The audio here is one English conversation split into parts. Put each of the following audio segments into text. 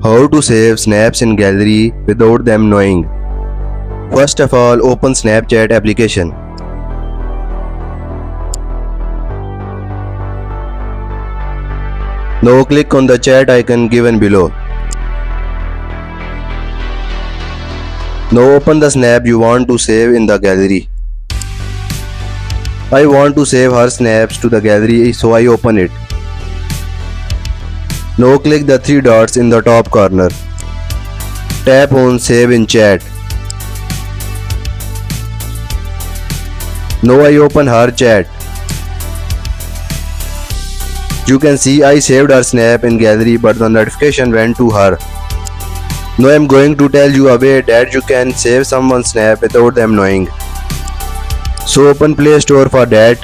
How to save snaps in gallery without them knowing. First of all, open Snapchat application. Now click on the chat icon given below. Now open the snap you want to save in the gallery. I want to save her snaps to the gallery, so I open it. Now click the three dots in the top corner. Tap on Save in Chat. Now I open her chat. You can see I saved her snap in gallery, but the notification went to her. Now I am going to tell you a way that you can save someone's snap without them knowing. So open Play Store for that.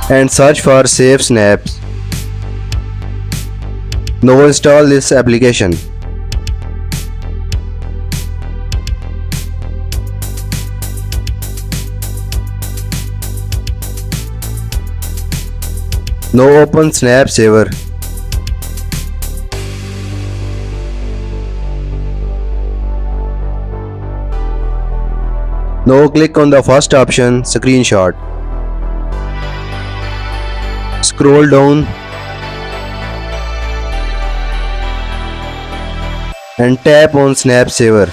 And search for Save Snaps. Now install this application. Now open Snap Saver. Now click on the first option, Screenshot. Scroll down and tap on Snap Saver.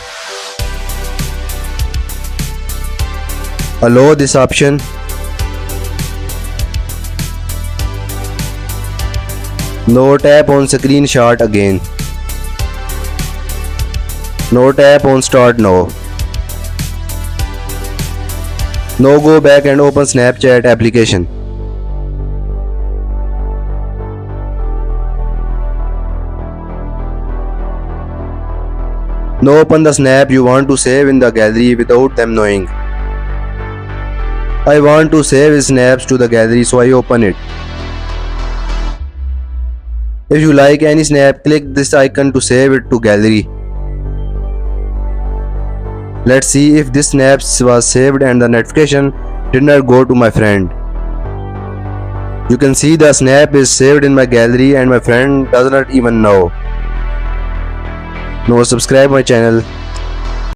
Allow this option. Now tap on Screenshot again. Now tap on Start Now. Now go back and open Snapchat application. Now open the snap you want to save in the gallery without them knowing. I want to save his snaps to the gallery, so I open it. If you like any snap, click this icon to save it to gallery. Let's see if this snap was saved and the notification did not go to my friend. You can see the snap is saved in my gallery and my friend does not even know. Now subscribe my channel.